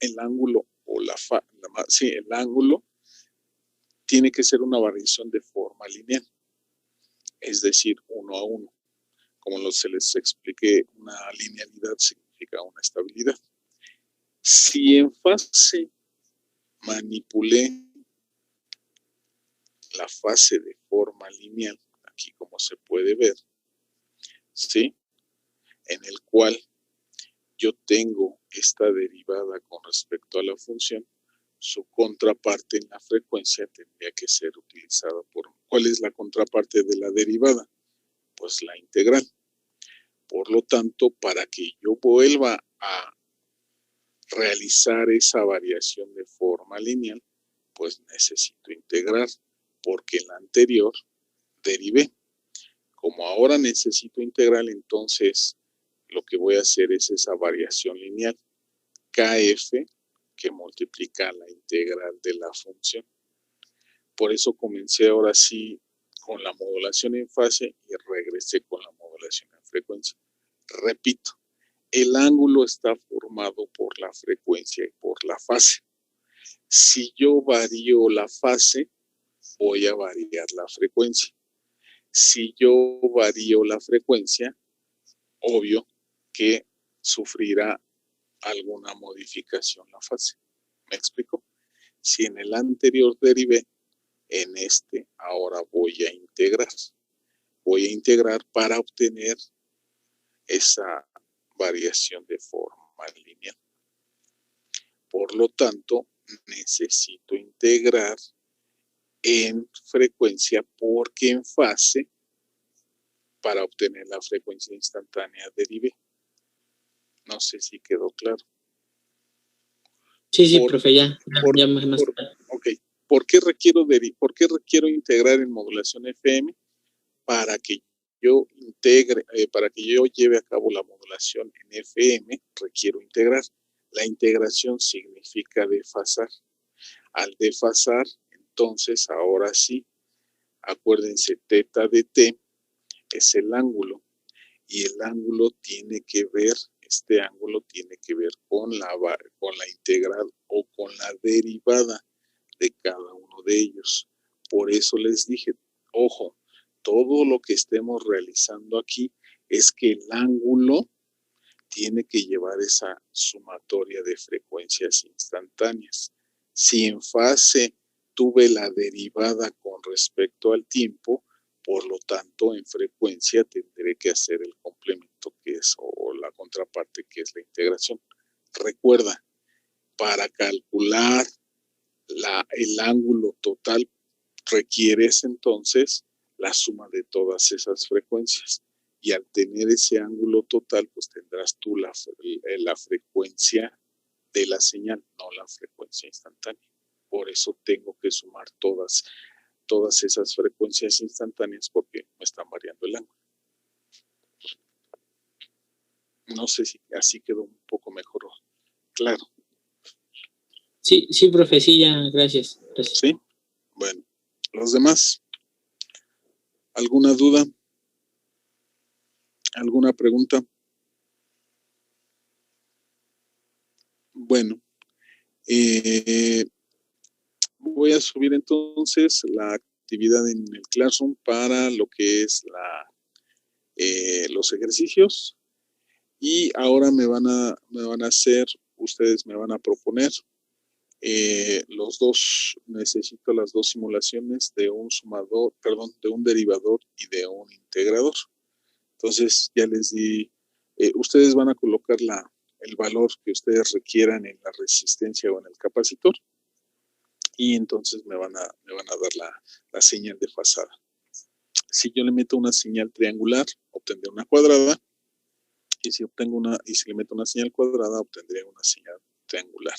el ángulo o el ángulo tiene que ser una variación de forma lineal, es decir, 1 a 1. Como se les expliqué, una linealidad significa una estabilidad. Si en fase manipulé la fase de forma lineal, aquí como se puede ver, ¿sí? En el cual yo tengo esta derivada con respecto a la función, su contraparte en la frecuencia tendría que ser utilizada por... ¿Cuál es la contraparte de la derivada? Pues la integral. Por lo tanto, para que yo vuelva a realizar esa variación de forma lineal, pues necesito integrar, porque en la anterior derivé. Como ahora necesito integral, entonces lo que voy a hacer es esa variación lineal, KF, que multiplica la integral de la función. Por eso comencé ahora sí con la modulación en fase y regresé con la modulación en frecuencia. Repito, el ángulo está formado por la frecuencia y por la fase. Si yo varío la fase, voy a variar la frecuencia. Si yo varío la frecuencia, obvio que sufrirá alguna modificación la fase. ¿Me explico? Si en el anterior derivé, en este ahora voy a integrar. voy a integrar para obtener esa variación de forma lineal. Por lo tanto, necesito integrar en frecuencia porque en fase para obtener la frecuencia instantánea derivé. No sé si quedó claro. Sí, profe, ya más claro. Ok. ¿Por qué requiero integrar en modulación FM? Para que yo integre, para que yo lleve a cabo la modulación en FM, requiero integrar. La integración significa desfasar. Al desfasar, entonces, ahora sí, acuérdense, teta de t es el ángulo. Y el ángulo tiene que ver, este ángulo tiene que ver con la integral o con la derivada de cada uno de ellos. Por eso les dije, ojo, todo lo que estemos realizando aquí es que el ángulo tiene que llevar esa sumatoria de frecuencias instantáneas. Si en fase tuve la derivada con respecto al tiempo, por lo tanto en frecuencia tendré que hacer el complemento que es o la contraparte que es la integración. Recuerda, para calcular el ángulo total requieres entonces la suma de todas esas frecuencias. Y al tener ese ángulo total, pues tendrás tú la frecuencia de la señal, no la frecuencia instantánea. Por eso tengo que sumar todas esas frecuencias instantáneas porque me están variando el ángulo. No sé si así quedó un poco mejor claro. Sí, profe, sí, ya, gracias. Sí, bueno, los demás, ¿alguna duda? ¿Alguna pregunta? Bueno, voy a subir entonces la actividad en el Classroom para lo que es los ejercicios. Y ahora me van a hacer, ustedes me van a proponer necesito las dos simulaciones de un sumador, perdón, de un derivador y de un integrador. Entonces ya les di, ustedes van a colocar el valor que ustedes requieran en la resistencia o en el capacitor y entonces me van a dar la señal desfasada. Si yo le meto una señal triangular, obtendré una cuadrada. Y si le meto una señal cuadrada, obtendré una señal triangular.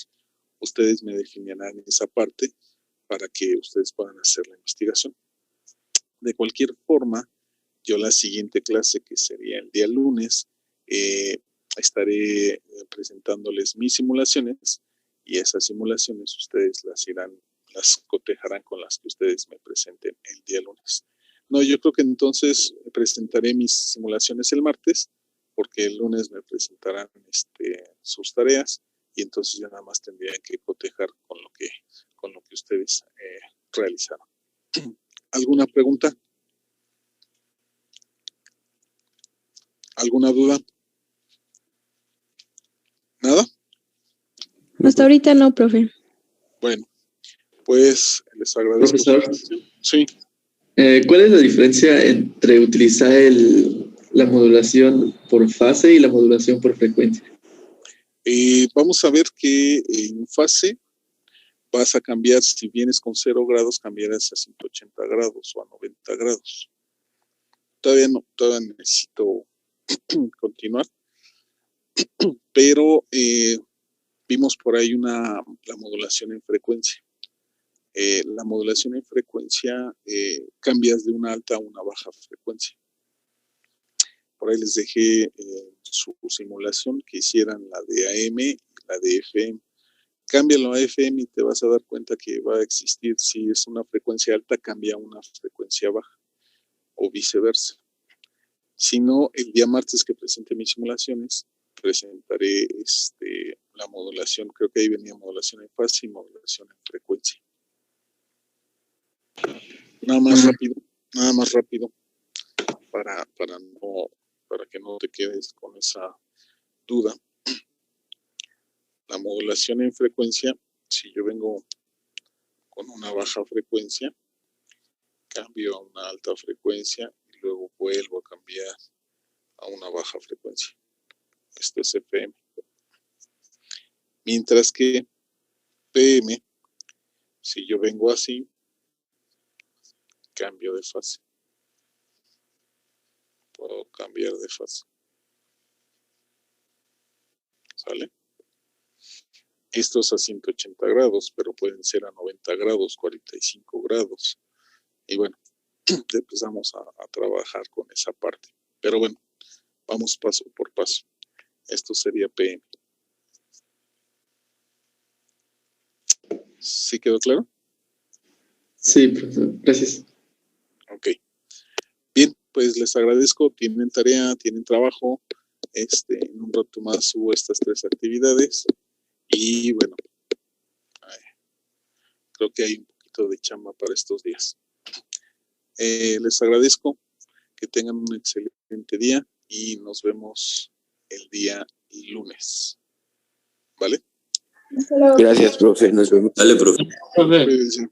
Ustedes me definirán esa parte para que ustedes puedan hacer la investigación. De cualquier forma, yo la siguiente clase, que sería el día lunes, estaré presentándoles mis simulaciones y esas simulaciones ustedes las cotejarán con las que ustedes me presenten el día lunes. No, yo creo que entonces presentaré mis simulaciones el martes, porque el lunes me presentarán sus tareas y entonces ya nada más tendrían que cotejar con lo que ustedes realizaron. ¿Alguna pregunta? ¿Alguna duda? ¿Nada? Hasta ahorita no, profe. Bueno, pues les agradezco. Profesor. Sí. ¿Cuál es la diferencia entre utilizar la modulación por fase y la modulación por frecuencia? Vamos a ver que en fase vas a cambiar, si vienes con 0 grados, cambiarás a 180 grados o a 90 grados. Todavía necesito continuar, pero vimos por ahí la modulación en frecuencia. La modulación en frecuencia cambias de una alta a una baja frecuencia. Por ahí les dejé su simulación que hicieran la de AM y la de FM. Cámbialo a FM y te vas a dar cuenta que va a existir, si es una frecuencia alta, cambia a una frecuencia baja o viceversa. Si no, el día martes que presente mis simulaciones, presentaré la modulación, creo que ahí venía modulación en fase y modulación en frecuencia. Nada más rápido, para que no te quedes con esa duda. La modulación en frecuencia, si yo vengo con una baja frecuencia, cambio a una alta frecuencia y luego vuelvo a cambiar a una baja frecuencia. Esto es FM. Mientras que PM, si yo vengo así, cambio de fase. Puedo cambiar de fase. ¿Sale? Esto es a 180 grados, pero pueden ser a 90 grados, 45 grados. Y bueno, empezamos a trabajar con esa parte. Pero bueno, vamos paso por paso. Esto sería PM. ¿Sí quedó claro? Sí, profesor. Gracias. Ok. Bien, pues les agradezco. Tienen tarea, tienen trabajo. En un rato más subo estas 3 actividades. Y bueno, creo que hay un poquito de chamba para estos días. Les agradezco. Que tengan un excelente día y nos vemos el día lunes. ¿Vale? Gracias, profe. Nos vemos. Dale, profe. Profe. Cuídense.